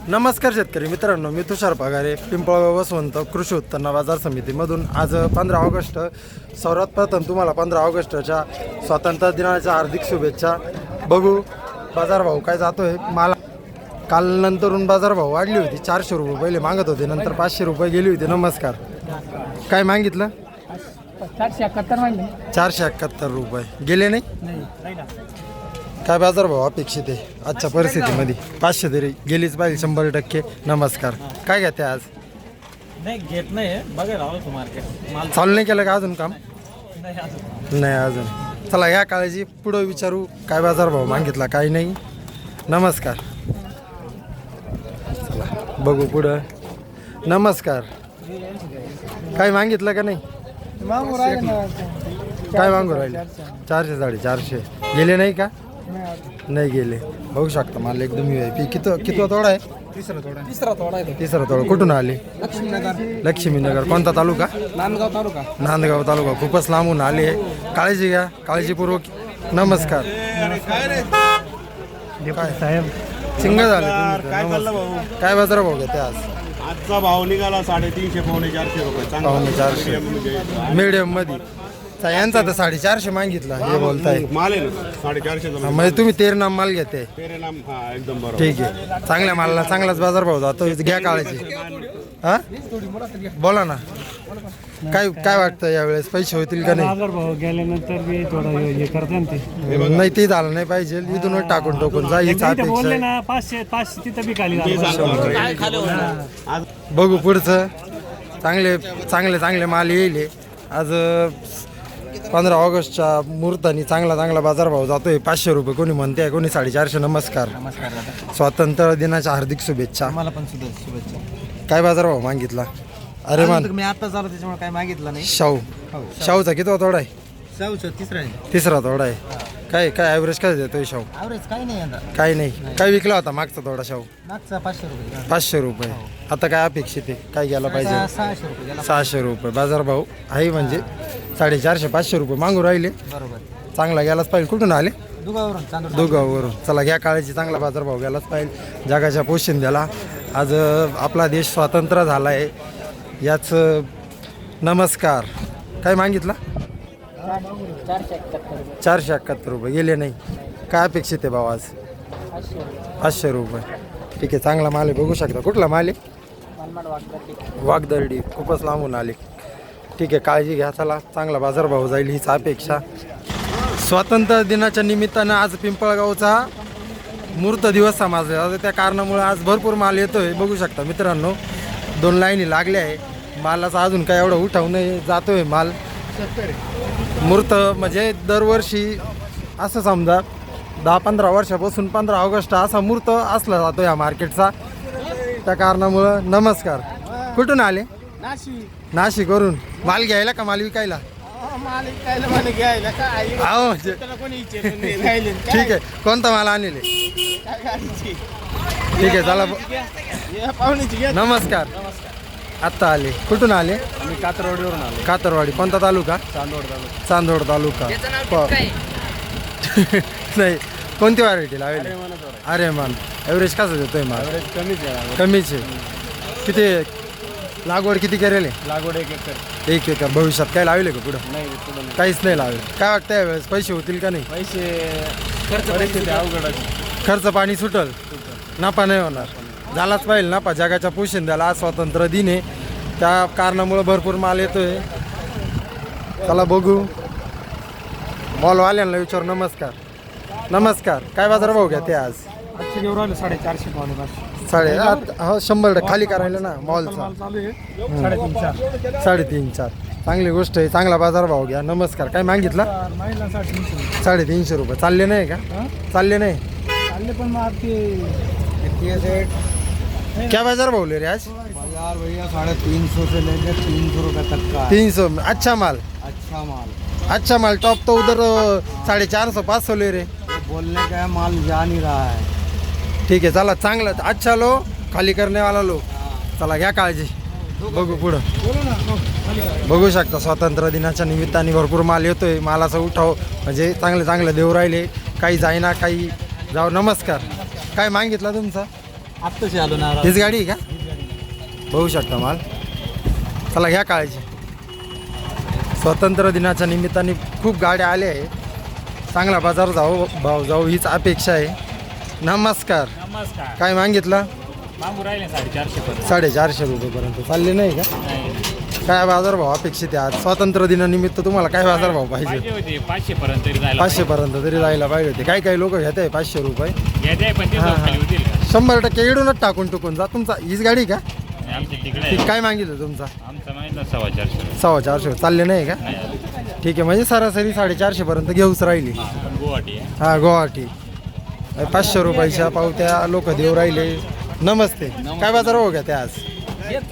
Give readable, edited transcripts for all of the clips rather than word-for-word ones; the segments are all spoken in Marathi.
नमस्कार शेतकरी मित्रांनो, मी तुषार पगारे, पिंपळगाव वसवंत कृषी उत्पन्न बाजार समितीमधून आज 15 ऑगस्ट. सर्वात प्रथम तुम्हाला 15 ऑगस्टच्या स्वातंत्र्य दिनाच्या हार्दिक शुभेच्छा. बघू बाजारभाव काय जातोय. मला काल नंतरून बाजारभाव वाढली होती. 400 रुपये पहिले मागत होते, नंतर 500 रुपये गेली होती. नमस्कार, काय मागितलं? 471 रुपये गेले नाही. काय बाजारभाव अपेक्षित आहे आजच्या परिस्थितीमध्ये? 500 तरी गेलीच पाहिजे 100%. नमस्कार, काय घेते आज? नाही घेत नाही, बघायला आलो मार्केट माल चालू नाही केलं का अजून काम? नाही नाही अजून. चला या काळजी पुढं विचारू काय बाजारभाव मागितला काही नाही. नमस्कार, चला बघू पुढं. नमस्कार, काय मागितलं का नाही? काय मागू राहिले? 400 450 गेले नाही का? नाही गेले. बघू शकता माल एकदम VIP. किती तोडा आहे? तिसरा थोडा आहे. तिसरा तोडा. कुठून आले? लक्ष्मीनगर. कोणता तालुका? नांदगाव तालुका. खूपच लांबून आले. काळजी घ्या, काळजीपूर्वक. नमस्कार, काय साहेब चिंग झाले तुम्ही. काय बाजार भाव घेते आज? आजचा भाव निघाला 350 पावणे 400 रुपये. पावणे 400 मीडियम मध्ये. यांचा तर 450 मागितला हे बोलताय. माल आहे ना 450 म्हणजे तुम्ही 13 नाम माल घेते. तेरे नाम. हा एकदम बरोबर. ठीक आहे, चांगल्या मालाला चांगलाच बाजार भाव जातो. घ्या काळजी. हा बोला ना, काय काय वाटतं यावेळेस पैसे होतील का नाही? बाजारभाव गेल्यानंतर मी थोडं हे करते ना ते. नाही ते झालं नाही पाहिजे. इथूनच टाकून टोकून जा. हीच बोलले अपेक्षा. ना 500 तिथं बी खाली बघू पुढचं. चांगले चांगले चांगले माल येईल आज. 15 ऑगस्टच्या मुहूर्ताने चांगला बाजारभाव जातोय. 500 रुपये कोणी म्हणते, कोणी 450. नमस्कार, स्वातंत्र्य दिनाच्या हार्दिक शुभेच्छा. मला पण शुभेच्छा. काय बाजारभाव मागितला? अरे मान मी आता चालू त्याच्यामुळे काय मागितलं नाही. शाहूचा किती तोडा आहे? शाहूचं तिसरा आहे. तिसरा तोडा आहे. काय काय ॲव्हरेज काय देतोय शाहू? ॲव्हरेज काही नाही आता. काही नाही. काय विकला होता मागचा तोडा शाहू? मागचा 500 रुपये. 500 रुपये. आता काय अपेक्षित आहे? काय गेला पाहिजे? 600 रुपये गेला. 600 रुपये बाजारभाव आहे. म्हणजे 450 500 रुपये मागून राहिले. बरोबर. चांगला गेलाच पाहिजे. कुठून आले? दुगावरून चांदूर. दोघांवरून. चला घ्या काळजी. चांगला बाजारभाव गेलाच पाहिजे. जगाच्या पोशिंद्याला आज आपला देश स्वतंत्र झाला आहे. याच नमस्कार, काय मागितला? 471 रुपये गेले नाही. काय अपेक्षित आहे भाव आज? 500 रुपये. ठीक आहे, चांगला माल आहे. बघू शकता. कुठला माल आहे? वागदर्डी. खूपच लांबून आले. ठीक आहे, काळजी घ्या. चला चांगला बाजारभाव जाईल हीच अपेक्षा. स्वातंत्र्य दिनाच्या निमित्तानं आज पिंपळगावचा मूर्त दिवस समजला जातो. त्या कारणामुळे आज भरपूर माल येतोय. बघू शकता मित्रांनो, 2 लाईनी लागल्या आहे. मालाचा अजून काय एवढं उठाव नाही जातोय माल. मूर्त म्हणजे दरवर्षी असं समजा 10-15 वर्षापासून 15 ऑगस्ट असा मूर्त असला जातो या मार्केटचा. त्या कारणामुळं. नमस्कार, कुठून आले? नाशिकवरून. माल घ्यायला का माल विकायला? हो म्हणजे ठीक आहे. कोणता माल आणले? ठीक आहे, चला. नमस्कार, आत्ता आले. कुठून आले? मी कातरवाडीवरून आलो. कातरवाडी. कोणता तालुका? चांदोड तालुका. नाही, कोणती व्हरायटी लावली? अरे मान. ॲव्हरेज कसं देतोय माल? कमीच आहे. किती लागवड किती करेल? लागवड 1 एकर. 1 एकर. भविष्यात काय लावले का पुढं? नाही काहीच नाही लावले. काय वाटतं यावेळेस पैसे होतील का नाही? पैसे परिस्थिती अवघड. खर्च पाणी सुटल, नफा नाही होणार. झालाच पाहिजे नफा. जगाच्या पोशिंद्याला आज स्वातंत्र्य दिन आहे. त्या कारणामुळं भरपूर माल येतोय. चला बघू. मॉलवाल्यांना विचारू. नमस्कार, काय बाजारभाव घ्या ते आज? 450 पावणे 100 100 खाली करायला ना मॉलचा. चालू आहे. 3.5-4. चांगली गोष्ट आहे. चांगला बाजारभाव घ्या. नमस्कार, काय मागितला? 350 रुपये. चालले नाही का? चालले नाही. पण मग क्या बाजार भावले रे आज? बाजार भैया 350 से लेकर 300 रुपये तक का. 300. अच्छा माल. अच्छा माल. टॉप तो उधर 450-500 ले रे. बोलने का माल जा नहीं रहा है. ठीक आहे, चला चांगलं. अच्छा लो, खाली करणे वाला लो. चला घ्या काळजी. बघू पुढं. बघू शकता स्वातंत्र्य दिनाच्या निमित्ताने भरपूर माल येतोय. मालाचा उठाव म्हणजे चांगले देऊ राहिले. काही जाईना, काही जाऊ. नमस्कार, काय मागितला तुमचा? आत्ताशी आलो ना हीच गाडी आहे का बघू शकता माल. चला घ्या काळजी. स्वातंत्र्य दिनाच्या निमित्ताने खूप गाड्या आल्या आहे. चांगला बाजार भाव जाऊ हीच अपेक्षा आहे. नमस्कार. नमस्कार. काय मागितलं? मागू राहिले 450 पर्यंत. 450 रुपयेपर्यंत चालले नाही का? काय बाजारभाव अपेक्षित आहे आज स्वातंत्र्य दिनानिमित्त? तुम्हाला काय बाजारभाव पाहिजे? होते 500 पर्यंत तरी जायला 500 पर्यंत तरी जायला पाहिजे होते. काही काही लोक घेत आहे 500 रुपये. घ्यायचे पण ते हा, हा. खाली होतील का? 100% इडूनच टाकून टुकून जा. तुमचा हीच गाडी का? आमच्या तिकडे ती आहे. काय मागितलं तुमचा? आमचं माहिती 450. 450 चालले नाही का? ठीक आहे, म्हणजे सरासरी 450 पर्यंत घेऊच राहिली. पण गुवाहाटी आहे. हा गुवाहाटी. 500 रुपयाच्या पावत्या लोक देऊ राहिले. नमस्ते. काय बाजार हो घ्या ते आज?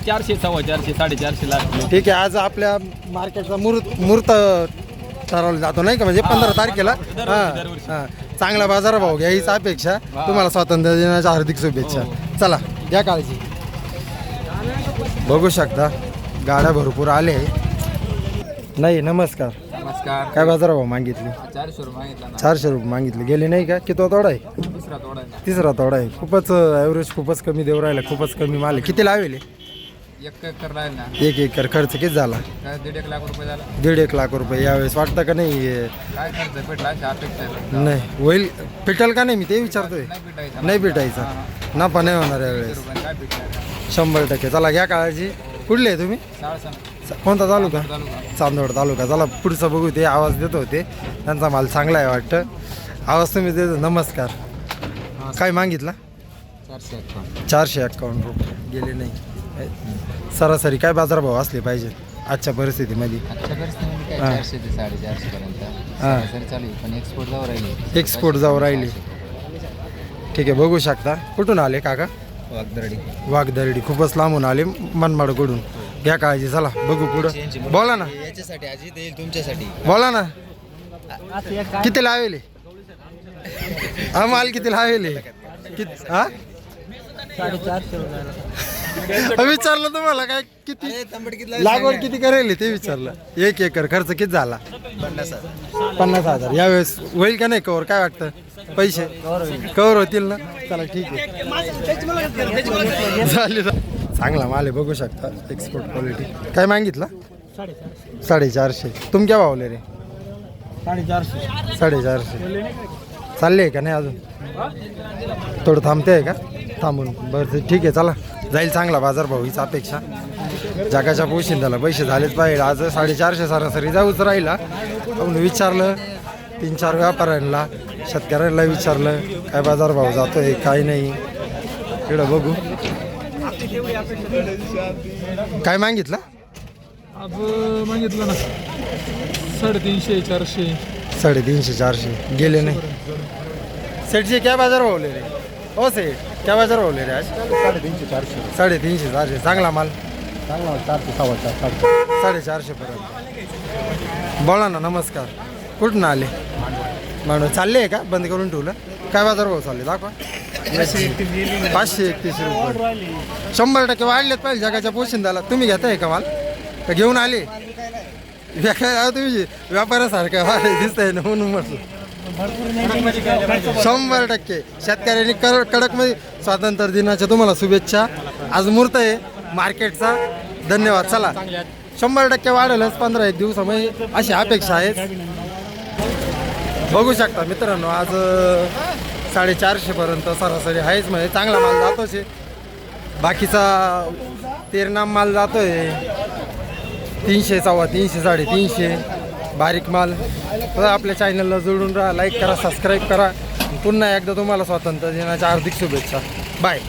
400 450 450 लाख. ठीक आहे, आज आपल्या मार्केटचा मुहूर्त ठरवला जातो नाही का, म्हणजे 15 तारखेला. हां हां, चांगला बाजारभाव घ्या हीच अपेक्षा. तुम्हाला स्वातंत्र्य दिनाच्या हार्दिक शुभेच्छा. चला घ्या काळजी. बघू शकता गाड्या भरपूर आले. नाही नमस्कार. नमस्कार. काय बाजारभाव मागितले? 400 रुपये मागितला ना. 400 रुपये मागितले. गेले नाही का? किती तोडा आहे? दुसरा तोडा आहे ना. तिसरा तोडा आहे. खूपच ॲव्हरेज खूपच कमी देऊ राहिला. खूपच कमी माल आहे. किती लावेले? 1 एकर राहील ना. 1 एकर. खर्च किती झाला? काय 1.5 लाख रुपये झाला. 1.5 लाख रुपये. यावेळेस वाटतं का नाही काय खर्च भेटला अशी अपेक्षा आहे. नाही होईल? पिटल का नाही? मी ते विचारतोय. नाही भेटायचा. नाही भेटायचा. नफा नाही होणार यावेळेस. रुपये काय भेटणार. 100%. चला घ्या काळजी. कुठले आहे तुम्ही? कोणता तालुका? चांदवड तालुका. चला पुढचं बघू. ते आवाज देत होते. त्यांचा माल चांगला आहे वाटतं. आवाज तुम्ही देतो. नमस्कार. काय मागितला? 451 रुपये. गेले नाही. सरासरी काय बाजारभाव असले पाहिजे आजच्या परिस्थितीमध्ये? आजच्या परिस्थितीमध्ये हा. काय 400 ते 450 पर्यंत हा. सरासरी चालू आहे. पण एक्सपोर्ट जाऊ राहिली. एक्सपोर्ट जाऊ राहिली. ठीक आहे, बघू शकता. कुठून आले काका? वागदरडी. वाघदरडी. खूपच लांबून आले मनमाडकडून. घ्या काळजी. चला बघू पुढं. बोला ना. याच्यासाठी आजी देईल तुमच्यासाठी. बोला ना. किती लावेले? हा माल किती लावेले? हा विचारलं तुम्हाला काय किती लागवड किती करेल ते विचारलं. 1 एकर. खर्च किती झाला? 50,000. यावेळेस होईल का नाही कवर? काय वाटतं? पैसे कवर होतील ना? चला ठीक आहे. झाले. चांगला माल आहे बघू शकता. Export quality. काय मागितलं? 450. तुम क्या भावले रे? 450. चालले आहे का नाही अजून? थोडं थांबते आहे का? थांबून बरं ठीक आहे. चला जाईल चांगला बाजारभाव हीच अपेक्षा. जगाच्या पोशिंदाला पैसे झालेच पाहिजे. आज 450 सरासरी जाऊच राहिला. आपण विचारलं 3-4 व्यापाऱ्यांना, शेतकऱ्यांना विचारलं काय बाजारभाव जातोय काय नाही. इकडं बघू. काय मागितलं? अब मागितलं ना 350 400. 350 400. गेले नाही. सेठ जी क्या बाजार भावले रे? हो सेठ क्या बाजार भावले रे आज? 350 400. चांगला माल. 450 पर्यंत. बोला ना. नमस्कार. कुठून आले? म्हणून चालले आहे का? बंद करून ठेवलं. काय बाजार भाव चालले दाखवा. 531 रुपये. 100% वाढलेत पाहिजे जगाच्या पोशिंदाला. तुम्ही घेताय का माल का घेऊन आले? तुम्ही व्यापाऱ्यासारखं दिसतंय ना म्हणून म्हटलं. 100% शेतकऱ्यांनी कडकमध्ये स्वातंत्र्य दिनाच्या तुम्हाला शुभेच्छा. आज मुहूर्त आहे मार्केटचा. धन्यवाद. चला 100% वाढेलच 15-1 दिवसामध्ये अशी अपेक्षा आहे. बघू शकता मित्रांनो आज 450 पर्यंत सरासरी आहेच. म्हणजे चांगला माल जातोच आहे. बाकीचा तेरनाम माल जातोय 300 350 350. बारीक माल. तर आपल्या चॅनलला जोडून राहा. लाईक करा, सबस्क्राईब करा. पुन्हा एकदा तुम्हाला स्वातंत्र्य दिनाच्या हार्दिक शुभेच्छा. बाय.